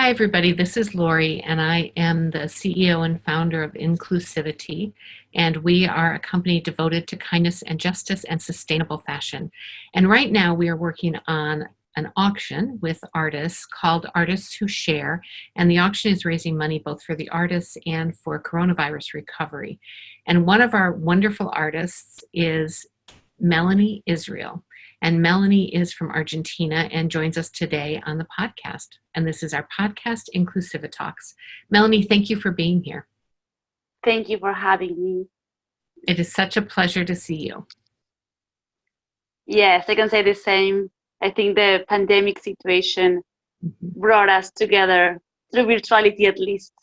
Hi, everybody. This is Lori, and I am the CEO and founder of Inclusivity, and we are a company devoted to kindness and justice and sustainable fashion. And right now, we are working on an auction with artists called Artists Who Share, and the auction is raising money both for the artists and for coronavirus recovery. And one of our wonderful artists is Melanie Izrael. And Melanie is from Argentina and joins us today on the podcast. And this is our podcast, Inclusivi-TALKS. Melanie, thank you for being here. Thank you for having me. It is such a pleasure to see you. Yes, I can say the same. I think the pandemic situation brought us together through virtuality at least.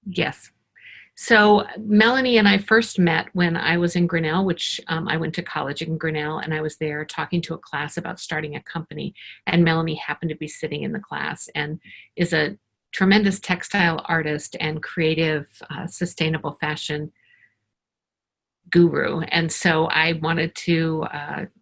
Yes. So Melanie and I first met when I was in Grinnell, which I went to college in Grinnell, and I was there talking to a class about starting a company. And Melanie happened to be sitting in the class and is a tremendous textile artist and creative, sustainable fashion guru. And so I wanted to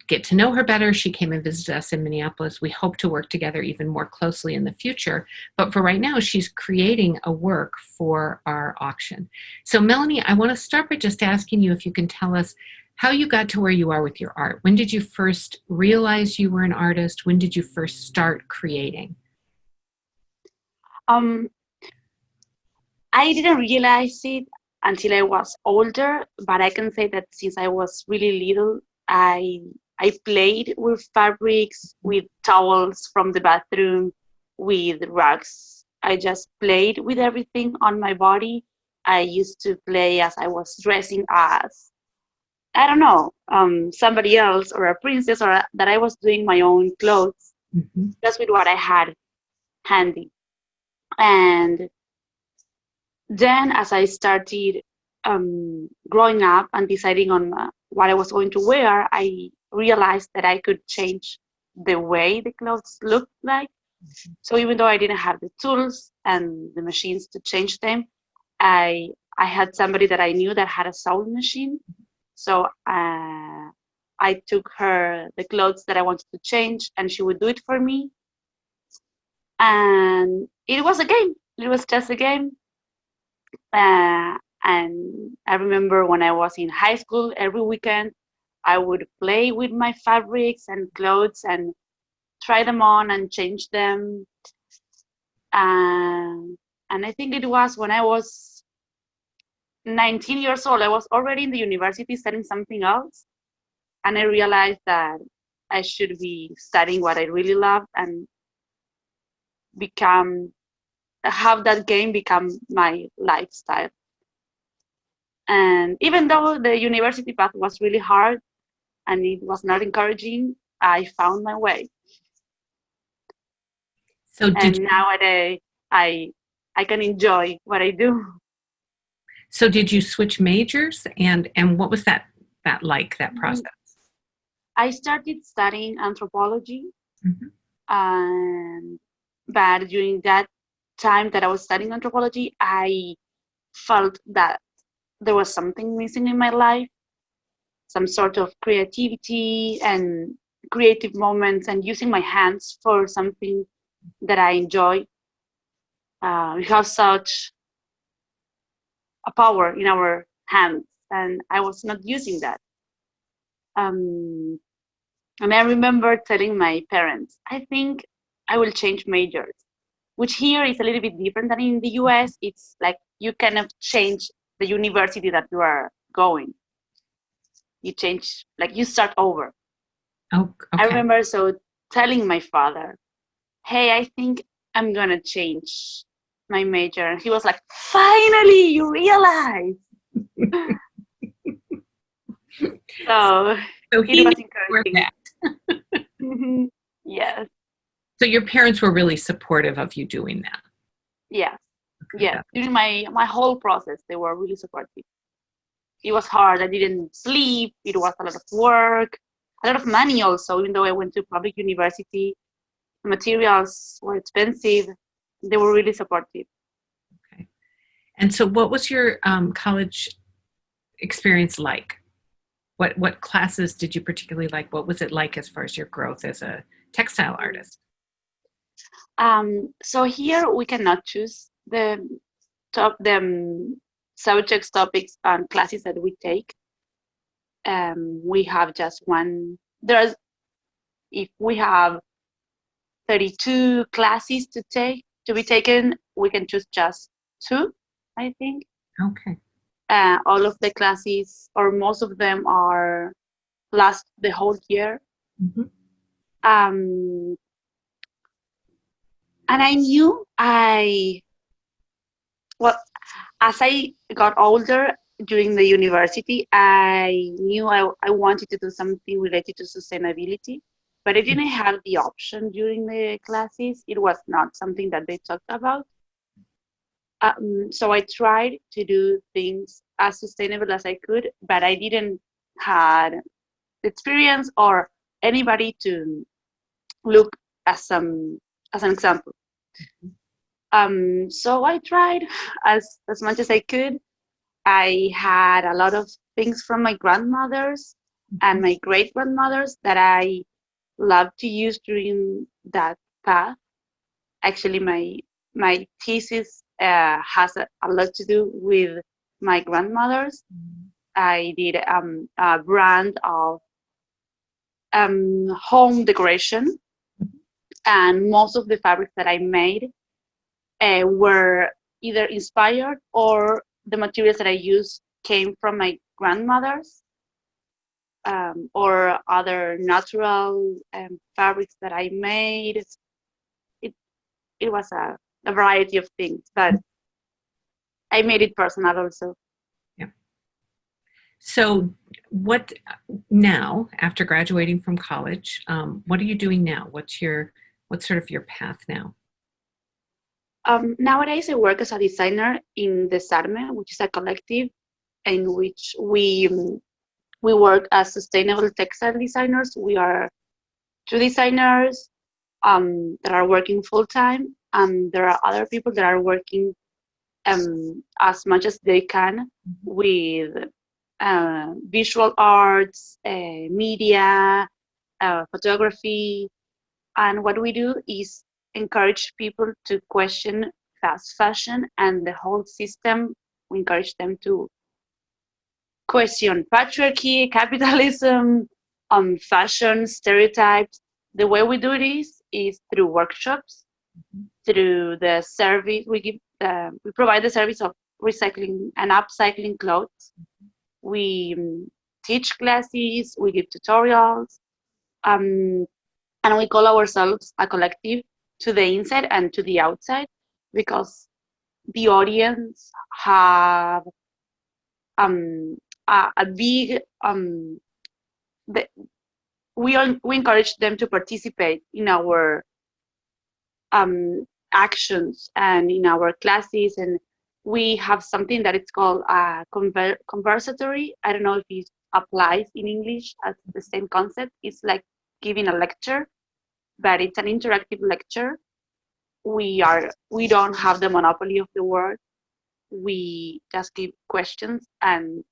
get to know her better. She came and visited us in Minneapolis. We hope to work together even more closely in the future. But for right now, she's creating a work for our auction. So Melanie, I want to start by just asking you if you can tell us how you got to where you are with your art. When did you first realize you were an artist? When did you first start creating? I didn't realize it until I was older, but I can say that since I was really little, I played with fabrics, with towels from the bathroom, with rugs. I just played with everything on my body. I used to play as I was dressing as, I don't know, somebody else or a princess, or that I was doing my own clothes, just with what I had handy. And then as I started growing up and deciding on what I was going to wear, I realized that I could change the way the clothes looked like. So even though I didn't have the tools and the machines to change them, I had somebody that I knew that had a sewing machine. So I took her the clothes that I wanted to change, and she would do it for me. And it was a game. It was just a game. And I remember when I was in high school, every weekend I would play with my fabrics and clothes and try them on and change them. And I think it was when I was 19 years old, I was already in the university studying something else. And I realized that I should be studying what I really love and have that game become my lifestyle. And even though the university path was really hard and it was not encouraging, I found my way. So nowadays I can enjoy what I do. So did you switch majors, and what was that like, that process? I started studying anthropology, but during that time that I was studying anthropology, I felt that there was something missing in my life, some sort of creativity and creative moments and using my hands for something that I enjoy. We have such a power in our hands, and I was not using that. And I remember telling my parents, I think I will change majors, which here is a little bit different than in the US. It's like you cannot change the university that you are going. You change, like you start over. Oh, okay. I remember so telling my father, hey, I think I'm gonna change my major. And he was like, finally, you realize. So it was encouraging. Yes. So your parents were really supportive of you doing that? Yes. Okay, yeah. During my whole process, they were really supportive. It was hard. I didn't sleep. It was a lot of work, a lot of money also, even though I went to public university. Materials were expensive. They were really supportive. Okay. And so what was your college experience like? What classes did you particularly like? What was it like as far as your growth as a textile artist? So here we cannot choose the subjects, topics, and classes that we take. We have just one. If we have 32 classes to be taken, we can choose just two, I think. Okay. All of the classes, or most of them, are last the whole year. Mhm. Um, and I knew well, as I got older during the university, I knew I wanted to do something related to sustainability, but I didn't have the option during the classes. It was not something that they talked about. So I tried to do things as sustainable as I could, but I didn't had experience or anybody to look as an example. So I tried as much as I could. I had a lot of things from my grandmothers and my great grandmothers that I loved to use during that path. Actually, my thesis has a lot to do with my grandmothers. I did a brand of home decoration, and most of the fabrics that I made were either inspired or the materials that I used came from my grandmother's or other natural fabrics that I made. It it was a variety of things, but I made it personal also. Yeah. So, what now, after graduating from college, what are you doing now? What's sort of your path now? Nowadays, I work as a designer in the SARME, which is a collective in which we work as sustainable textile designers. We are two designers that are working full time, and there are other people that are working as much as they can with visual arts, media, photography. And what we do is encourage people to question fast fashion and the whole system. We encourage them to question patriarchy, capitalism, fashion, stereotypes. The way we do this is through workshops, through the service we give. We provide the service of recycling and upcycling clothes. We teach classes, we give tutorials, um, and we call ourselves a collective to the inside and to the outside because the audience have a big the, we encourage them to participate in our actions and in our classes, and we have something that it's called a conversatory. I don't know if it applies in English as the same concept. It's like giving a lecture, but it's an interactive lecture. We don't have the monopoly of the word. We just give questions and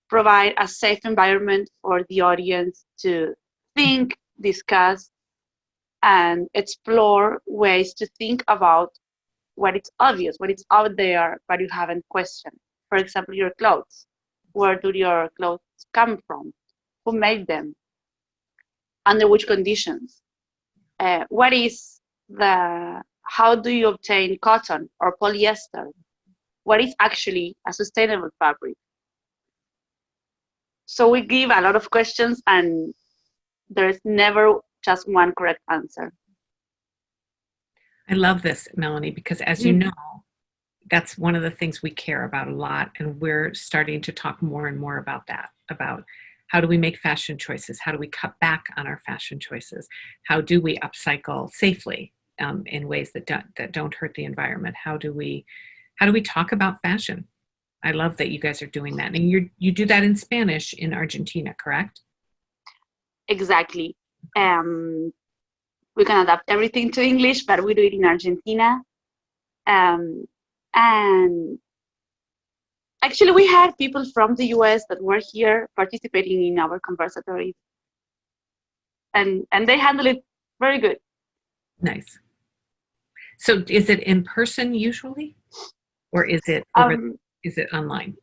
provide a safe environment for the audience to think, discuss, and explore ways to think about what is obvious, what is out there, but you haven't questioned. For example, your clothes. Where do your clothes come from? Who made them? Under which conditions? What is how do you obtain cotton or polyester? What is actually a sustainable fabric? So we give a lot of questions, and there's never just one correct answer. I love this, Melanie, because as you know, that's one of the things we care about a lot. And we're starting to talk more and more about that, about how do we make fashion choices? How do we cut back on our fashion choices? How do we upcycle safely in ways that don't hurt the environment? How do we talk about fashion? I love that you guys are doing that. And you do that in Spanish in Argentina, correct? Exactly. We can adapt everything to English, but we do it in Argentina. And actually, we had people from the US that were here participating in our conversatories, and they handle it very good. Nice. So is it in person usually, or is it Um, online?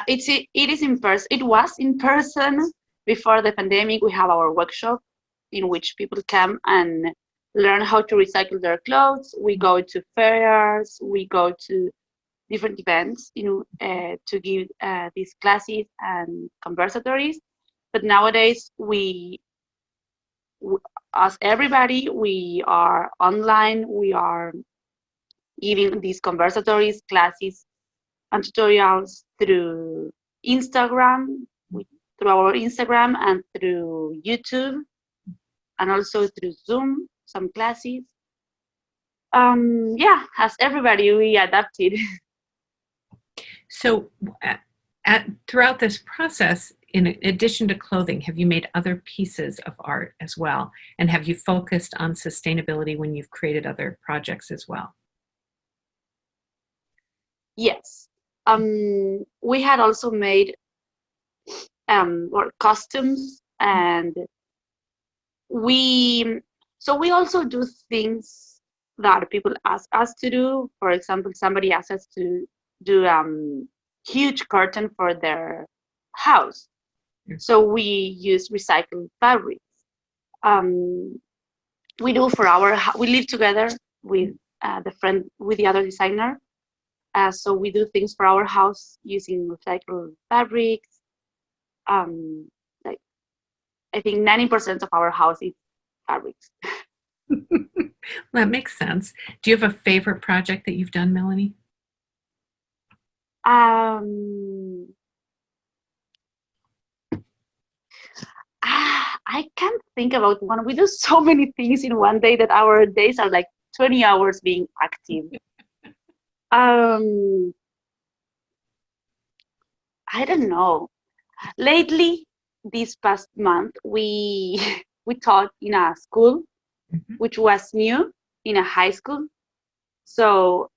it is in person. It was in person before the pandemic. We have our workshop in which people come and learn how to recycle their clothes. We go to fairs. We go to different events, to give these classes and conversatories. But nowadays, as everybody, we are online. We are giving these conversatories, classes, and tutorials through Instagram, through our Instagram and through YouTube, and also through Zoom, some classes. Yeah, as everybody, we adapted. So throughout this process, in addition to clothing, have you made other pieces of art as well? And have you focused on sustainability when you've created other projects as well? Yes. We had also made or costumes, and we we also do things that people ask us to do. For example, somebody asked us to do huge curtain for their house, so we use recycled fabrics. Um, we do for we live together with the other designer, so we do things for our house using recycled fabrics. Like I think 90% of our house is fabrics. That makes sense. Do you have a favorite project that you've done, Melanie? I can't think about one. We do so many things in one day that our days are like 20 hours being active. Um, I don't know. Lately, this past month, we we taught in a school which was new, in a high school. So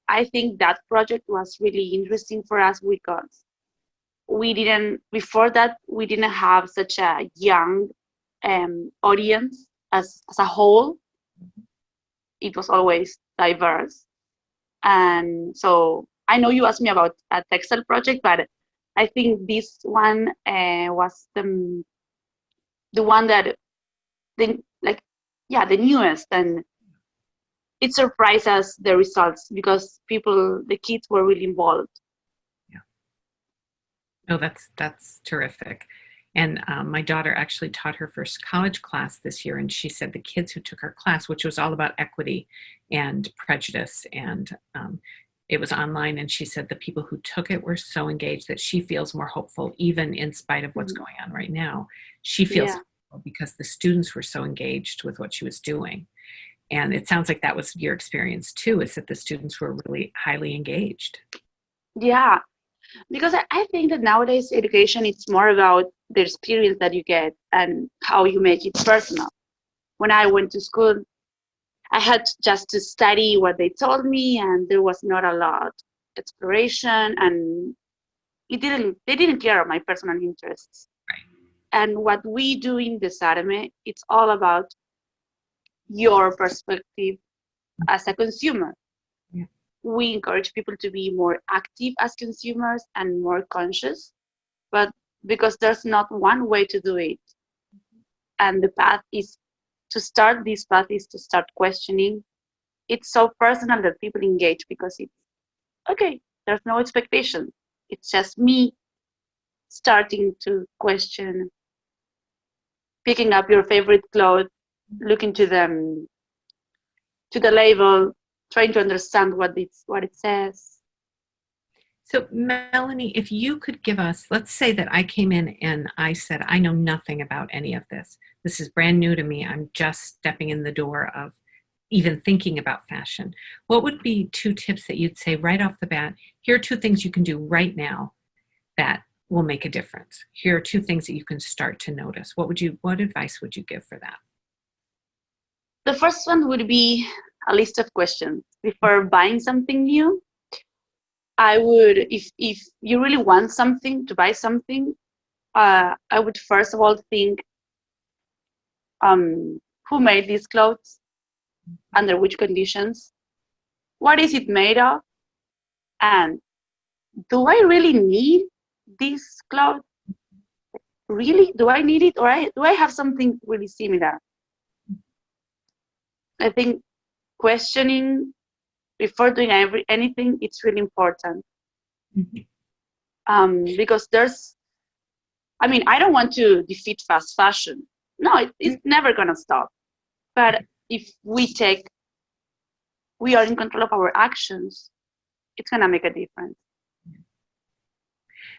I think that project was really interesting for us because before that we didn't have such a young audience as a whole. It was always diverse. And so I know you asked me about a textile project, but I think this one was the one that the newest, and it surprised us, the results, because the kids were really involved. Yeah. Oh, that's terrific. And my daughter actually taught her first college class this year, and she said the kids who took her class, which was all about equity and prejudice, and it was online, and she said the people who took it were so engaged that she feels more hopeful, even in spite of what's going on right now. She feels hopeful because the students were so engaged with what she was doing. And it sounds like that was your experience too, is that the students were really highly engaged. Yeah, because I think that nowadays education, it's more about the experience that you get and how you make it personal. When I went to school, I had just to study what they told me, and there was not a lot exploration, and they didn't care about my personal interests. Right. And what we do in the Sarme, it's all about your perspective as a consumer. Yeah. We encourage people to be more active as consumers and more conscious, but because there's not one way to do it. And this path is to start questioning. It's so personal that people engage because it's okay, there's no expectation. It's just me starting to question, picking up your favorite clothes, looking to them, to the label, trying to understand what it says. So, Melanie, if you could give us, let's say that I came in and I said, I know nothing about any of this. This is brand new to me. I'm just stepping in the door of even thinking about fashion. What would be 2 tips that you'd say right off the bat? Here are 2 things you can do right now that will make a difference. Here are 2 things that you can start to notice. What advice would you give for that? The first one would be a list of questions before buying something new. I would, if you really want something, to buy something, I would first of all think, who made these clothes? under which conditions, what is it made of, and do I really need this cloth? Really? Do I need it, or do I have something really similar? I think questioning before doing anything, it's really important. Because I don't want to defeat fast fashion. No, it's never gonna stop. But if we are in control of our actions, it's gonna make a difference.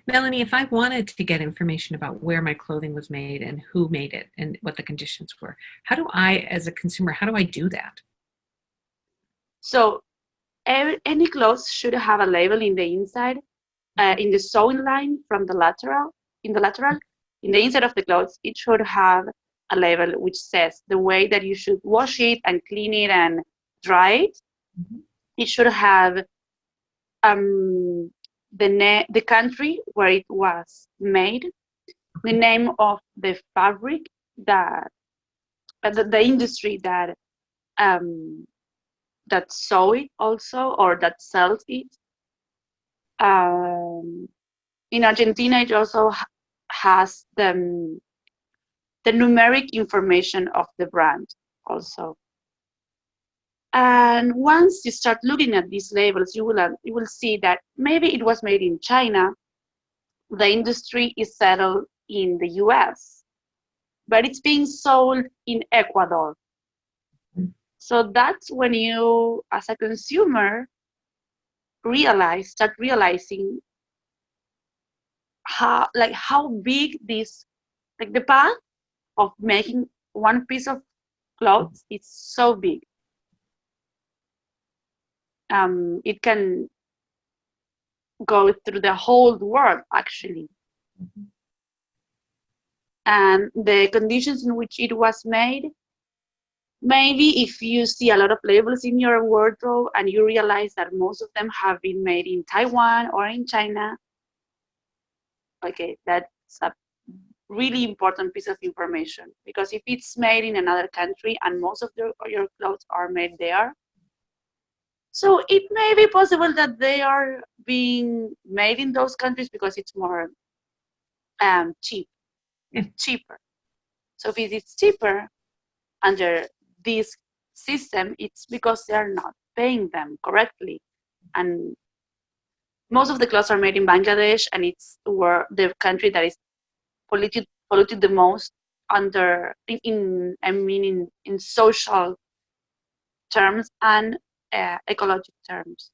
Melanie, if I wanted to get information about where my clothing was made and who made it and what the conditions were, how do I, as a consumer, how do I do that? So any clothes should have a label in the inside, in the sewing line from the lateral. In the inside of the clothes, it should have a label which says the way that you should wash it and clean it and dry it. It should have the country where it was made, the name of the fabric, that the industry that sew it also, or that sells it. In Argentina, it also has the numeric information of the brand also. And once you start looking at these labels, you will see that maybe it was made in China, the industry is settled in the US, but it's being sold in Ecuador. So that's when you, as a consumer, start realizing how big this, like the path of making one piece of clothes is so big. It can go through the whole world, actually. And the conditions in which it was made, maybe if you see a lot of labels in your wardrobe and you realize that most of them have been made in Taiwan or in China, okay, that's a really important piece of information. Because if it's made in another country and most of your clothes are made there, so it may be possible that they are being made in those countries because it's more cheaper. So if it is cheaper under this system, it's because they are not paying them correctly. And most of the clothes are made in Bangladesh, and it's the country that is polluted the most in social terms and ecological terms.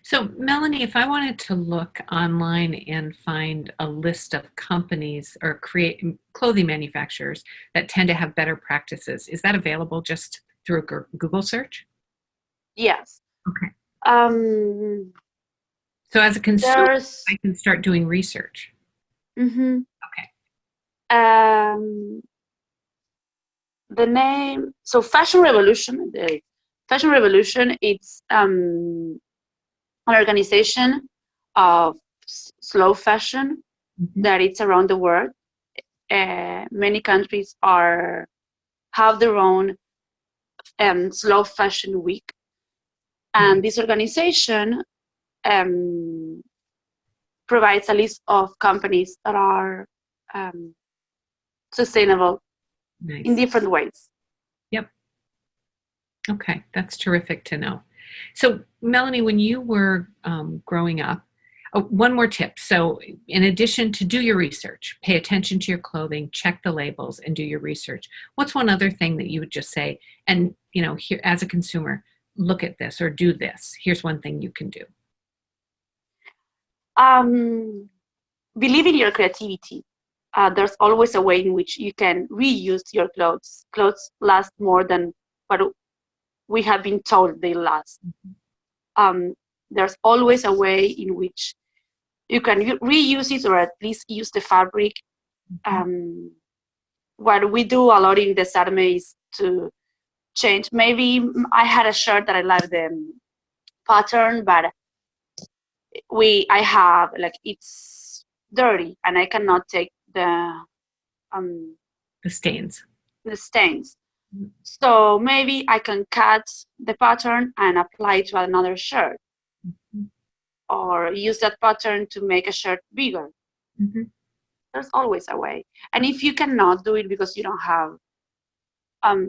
So, Melanie, if I wanted to look online and find a list of companies or create clothing manufacturers that tend to have better practices, is that available just through a Google search? Yes. Okay. So as a consumer, I can start doing research. Mm-hmm. Okay. The name, so Fashion Revolution, it's an organization of slow fashion that it's around the world. Many countries have their own slow fashion week, and this organization provides a list of companies that are sustainable in different ways. Yep. Okay, that's terrific to know. So, Melanie, when you were growing up, one more tip. So, in addition to do your research, pay attention to your clothing, check the labels, and do your research. What's one other thing that you would just say? And here, as a consumer, look at this or do this. Here's one thing you can do. Believe in your creativity. There's always a way in which you can reuse your clothes. Clothes last more than what we have been told they last. There's always a way in which you can reuse it, or at least use the fabric. What we do a lot in Desarme is to change. Maybe I had a shirt that I like the pattern, but it's dirty and I cannot take the stains. The stains. So maybe I can cut the pattern and apply it to another shirt, or use that pattern to make a shirt bigger. Mm-hmm. There's always a way. And if you cannot do it because you don't have,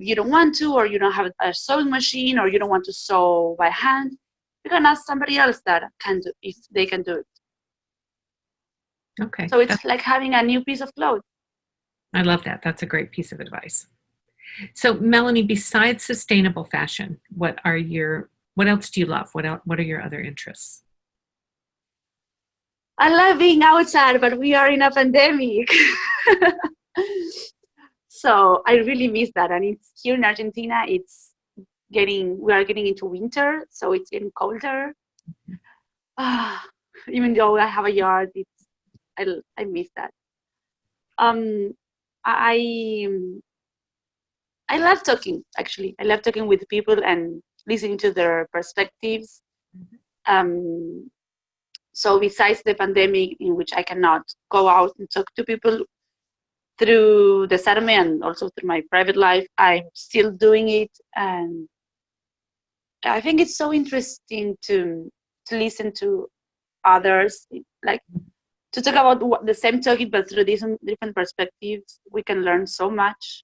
you don't want to, or you don't have a sewing machine, or you don't want to sew by hand, you can ask somebody else that can do, if they can do it. Okay. So it's like having a new piece of clothes. I love that. That's a great piece of advice. So, Melanie, besides sustainable fashion, what else do you love? What are your other interests? I love being outside, but we are in a pandemic. So I really miss that. And it's here in Argentina, we are getting into winter, so it's getting colder. Even though I have a yard, I miss that. Um, I I love talking, actually. I love talking with people and listening to their perspectives. Um, so besides the pandemic, in which I cannot go out and talk to people through the ceremony and also through my private life, I'm still doing it. And I think it's so interesting to listen to others, like to talk about the same topic, but through different perspectives. We can learn so much.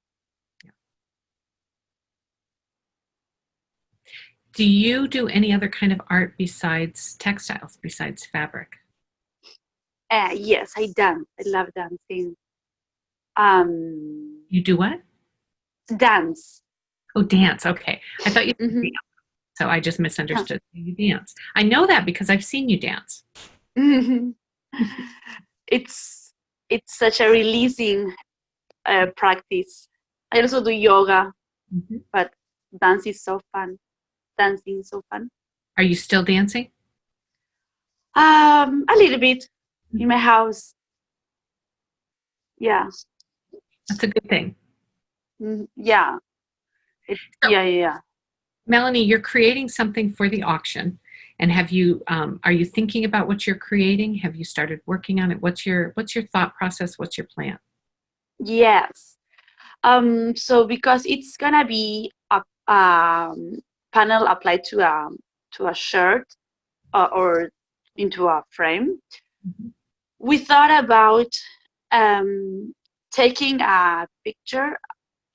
Do you do any other kind of art besides textiles, besides fabric? Yes, I dance. I love dancing. You do what? Dance. Oh, dance. Okay. I thought you said Hmm. dance, so I just misunderstood. You dance. I know that because I've seen you dance. it's it's such a releasing practice. I also do yoga, Mhm. but dance is so fun. Dancing is so fun. Are you still dancing? A little bit in my house. Yeah. That's a good thing. Yeah. So, Yeah. Melanie, you're creating something for the auction, and are you thinking about what you're creating? Have you started working on it? What's your thought process? What's your plan? Yes. So because it's gonna be a panel applied to a shirt, or into a frame, Mhm. we thought about um, taking a picture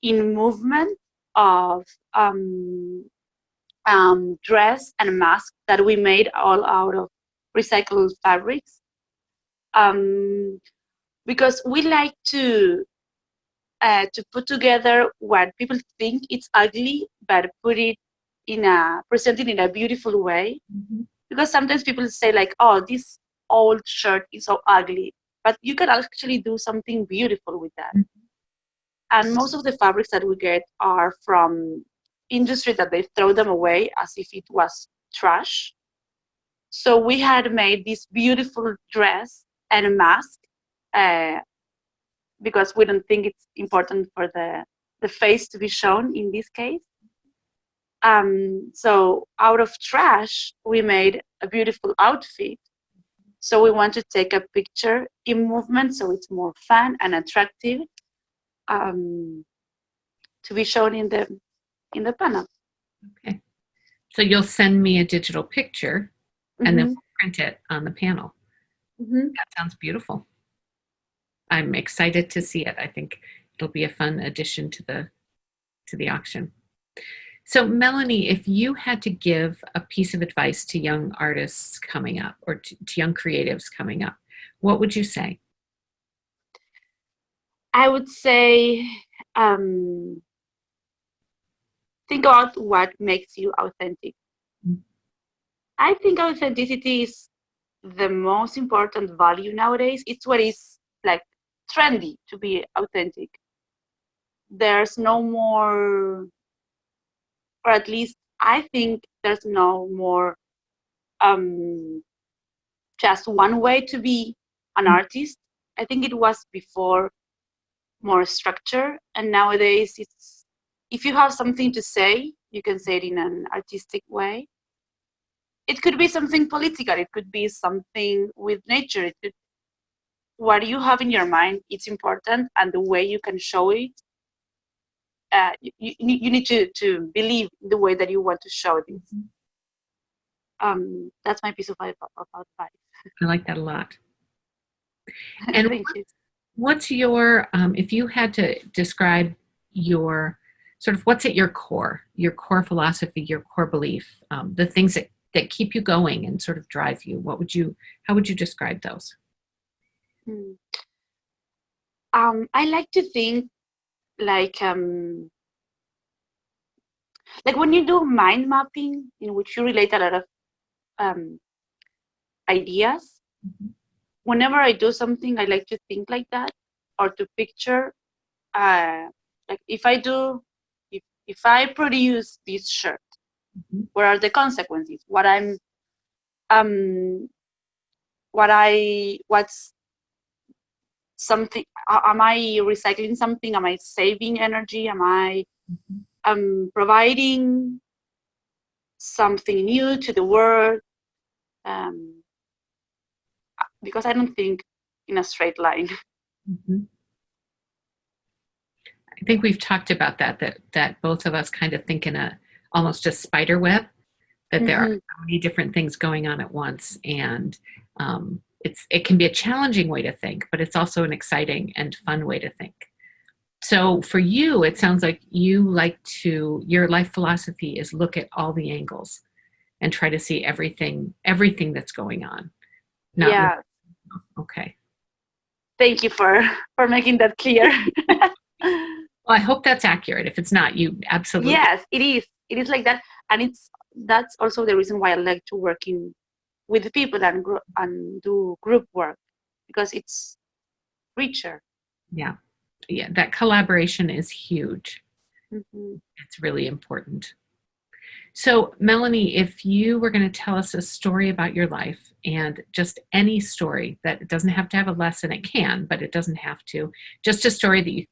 in movement of dress and mask that we made all out of recycled fabrics, um, because we like to put together what people think it's ugly, but present it in a beautiful way. Mhm. Because sometimes people say like, "Oh, this old shirt is so ugly," but you can actually do something beautiful with that. And most of the fabrics that we get are from industry that they throw them away as if it was trash. So we had made this beautiful dress and a mask, uh, because we don't think it's important for the face to be shown in this case. So out of trash, we made a beautiful outfit. So we want to take a picture in movement, so it's more fun and attractive, um, to be shown in the panel. Okay. So you'll send me a digital picture, and then Mm-hmm. we'll print it on the panel. Mm-hmm. That sounds beautiful. I'm excited to see it. I think it'll be a fun addition to the auction. So, Melanie, if you had to give a piece of advice to young artists coming up, or to young creatives coming up, what would you say? I would say, um, think about what makes you authentic. I think authenticity is the most important value nowadays. It's what is like trendy to be authentic. There's no more, or at least I think there's no more, um, just one way to be an artist. I think it was before more structure, and nowadays it's, if you have something to say, you can say it in an artistic way. It could be something political, it could be something with nature, what you have in your mind, it's important, and the way you can show it you need to believe the way that you want to show this. That's my piece of advice. I like that a lot. And Thank you. what's your, if you had to describe your sort of what's at your core philosophy, your core belief, the things that keep you going and sort of drive you, how would you describe those? I like to think like when you do mind mapping, in which you relate a lot of ideas. Whenever I do something, I like to think like that, or to picture, like if I produce this shirt, what are the consequences? What's something? Am I recycling something? Am I saving energy? Am I providing something new to the world? Because I don't think in a straight line. I think we've talked about that both of us kind of think in almost a spider web, that there are so many different things going on at once, and it can be a challenging way to think, but it's also an exciting and fun way to think. So for you, it sounds like your life philosophy is look at all the angles and try to see everything that's going on. Yeah. Okay. Thank you for making that clear. Well, I hope that's accurate. If it's not, you absolutely. Yes, it is. It is like that, and that's also the reason why I like to work with people and do group work, because it's richer. Yeah, that collaboration is huge. It's really important. So, Melanie, if you were going to tell us a story about your life, and just any story, that it doesn't have to have a lesson, it can, but it doesn't have to, just a story that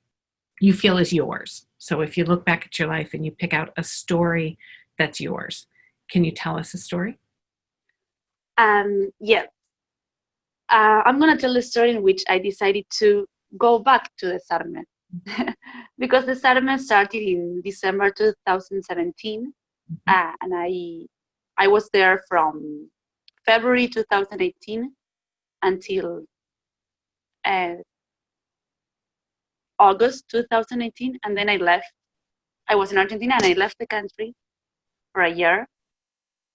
you feel is yours. So if you look back at your life and you pick out a story that's yours, can you tell us a story? Yeah. I'm going to tell a story in which I decided to go back to the Sarme. Because the Sarme started in December 2017, and I was there from February 2018 until August 2018, and then I left. I was in Argentina, and I left the country for a year,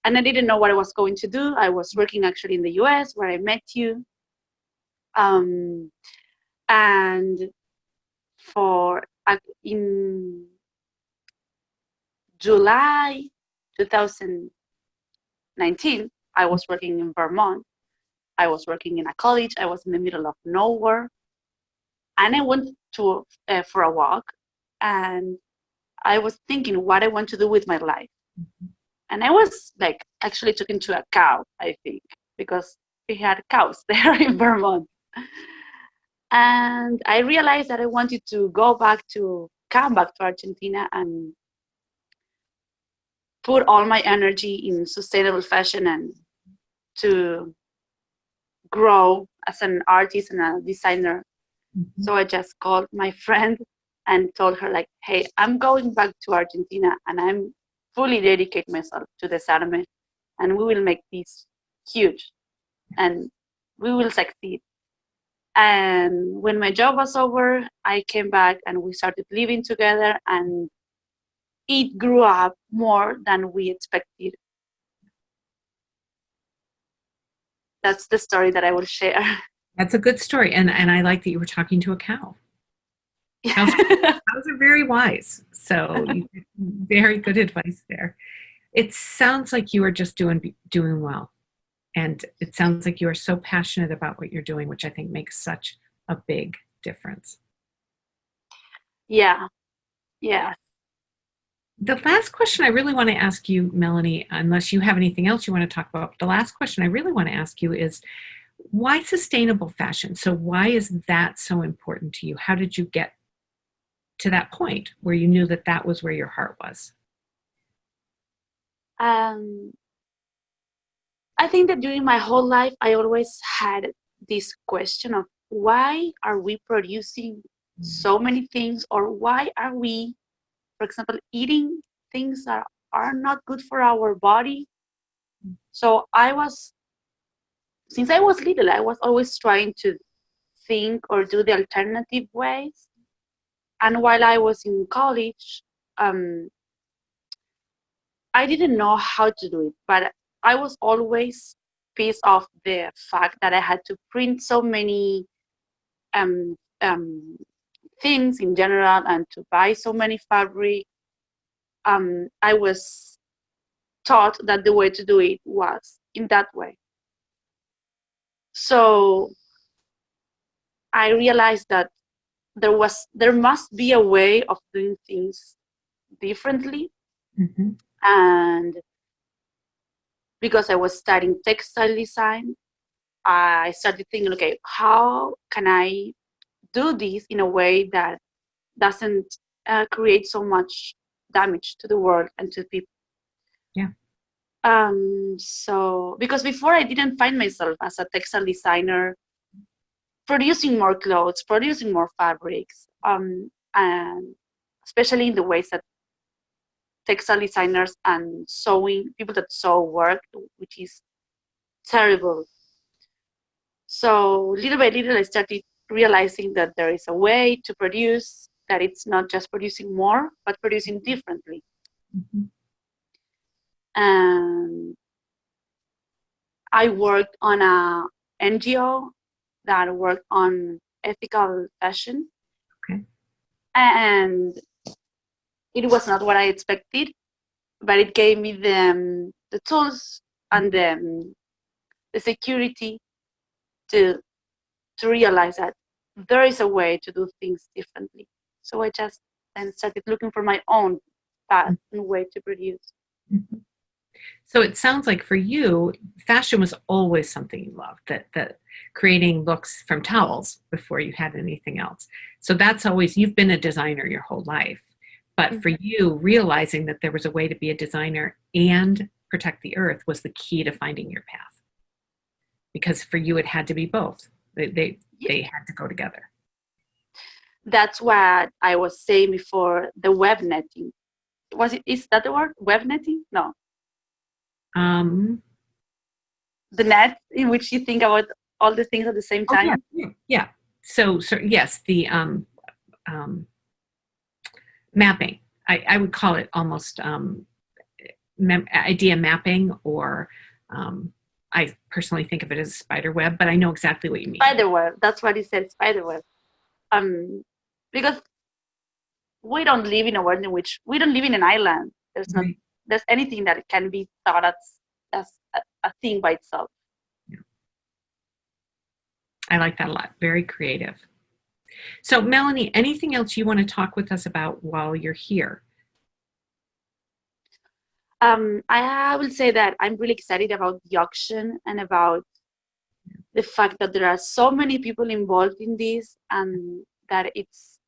and I didn't know what I was going to do. I was working actually in the US, where I met you, and in July 2019, I was working in Vermont. I was working in a college. I was in the middle of nowhere, and I went to for a walk, and I was thinking what I want to do with my life. And I was like actually talking to a cow, I think, because we had cows there in Vermont. And I realized that I wanted to come back to Argentina and put all my energy in sustainable fashion and to grow as an artist and a designer. So I just called my friend and told her, like, hey, I'm going back to Argentina, and I'm fully dedicate myself to the Sarme, and we will make this huge, and we will succeed. And when my job was over, I came back and we started living together, and it grew up more than we expected. That's the story that I will share. That's a good story, and I like that you were talking to a cow. Cows are very wise, so very good advice there. It sounds like you are just doing well, and it sounds like you are so passionate about what you're doing, which I think makes such a big difference. Yeah. The last question I really want to ask you, Melanie, unless you have anything else you want to talk about, the last question I really want to ask you is, why sustainable fashion? So why is that so important to you? How did you get to that point where you knew that was where your heart was? I think that during my whole life, I always had this question of why are we producing so many things, or why are we for example, eating things that are not good for our body. So since I was little, I was always trying to think or do the alternative ways. And while I was in college, um, I didn't know how to do it, but I was always pissed off the fact that I had to print so many um, um, things in general and to buy so many fabric. I was taught that the way to do it was in that way. So I realized that there must be a way of doing things differently. Mm-hmm. And because I was studying textile design, I started thinking, okay, how can I do this in a way that doesn't create so much damage to the world and to people? Yeah. So because before I didn't find myself as a textile designer producing more clothes, producing more fabrics, and especially in the ways that textile designers and sewing people that sew work, which is terrible. So little by little, I started realizing that there is a way to produce, that it's not just producing more, but producing differently. Mm-hmm. And I worked on a NGO that worked on ethical fashion. Okay. And it was not what I expected, but it gave me the tools and the security to realize that there is a way to do things differently. So I just then started looking for my own path and way to produce. Mm-hmm. So it sounds like for you, fashion was always something you loved, that creating looks from towels before you had anything else. So that's always, you've been a designer your whole life. But for you, realizing that there was a way to be a designer and protect the earth was the key to finding your path. Because for you, it had to be both. They had to go together. That's what I was saying before, the web netting. Is that the word? Web netting? No. Um, The net in which you think about all the things at the same time. Yeah. So yes, the mapping. I would call it almost idea mapping, or I personally think of it as spiderweb, but I know exactly what you mean. Spiderweb. That's what it said. Spiderweb. Because we don't live in a world in which we don't live in an island. There's anything that can be thought as a thing by itself. Yeah. I like that a lot. Very creative. So Melanie, anything else you want to talk with us about while you're here? I will say that I'm really excited about the auction and about the fact that there are so many people involved in this, and that it's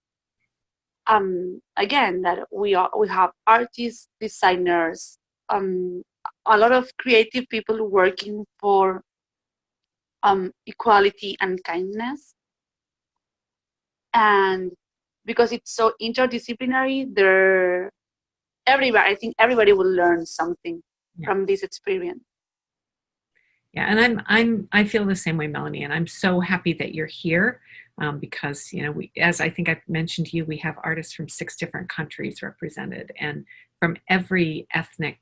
again that we have artists, designers, a lot of creative people working for equality and kindness. And because it's so interdisciplinary, I think everybody will learn something from this experience. Yeah, and I feel the same way, Melanie, and I'm so happy that you're here, because as I think I've mentioned to you, we have artists from 6 different countries represented, and from every ethnic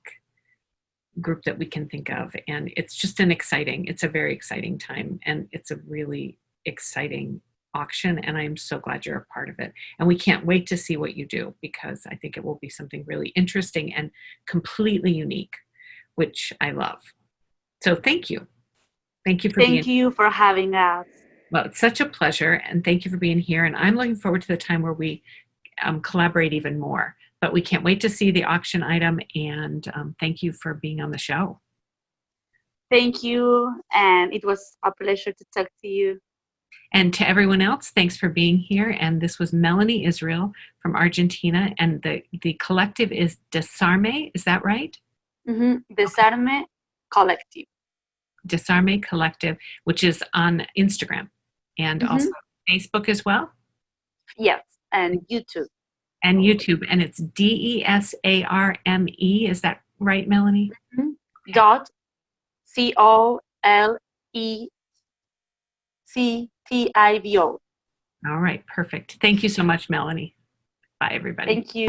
group that we can think of, and it's a very exciting time, and it's a really exciting auction, and I'm so glad you're a part of it. And we can't wait to see what you do, because I think it will be something really interesting and completely unique, which I love. So thank you. Thank you for having us. Well, it's such a pleasure, and thank you for being here. And I'm looking forward to the time where we collaborate even more. But we can't wait to see the auction item, and thank you for being on the show. Thank you, and it was a pleasure to talk to you. And to everyone else, thanks for being here. And this was Melanie Izrael from Argentina, and the collective is Desarme. Is that right? Mm-hmm. Desarme Collective. Desarme Collective, which is on Instagram and also Facebook as well. Yes, and YouTube. And YouTube, and it's DESARME. Is that right, Melanie? Dot COLECTIVO. All right, perfect. Thank you so much, Melanie. Bye, everybody. Thank you.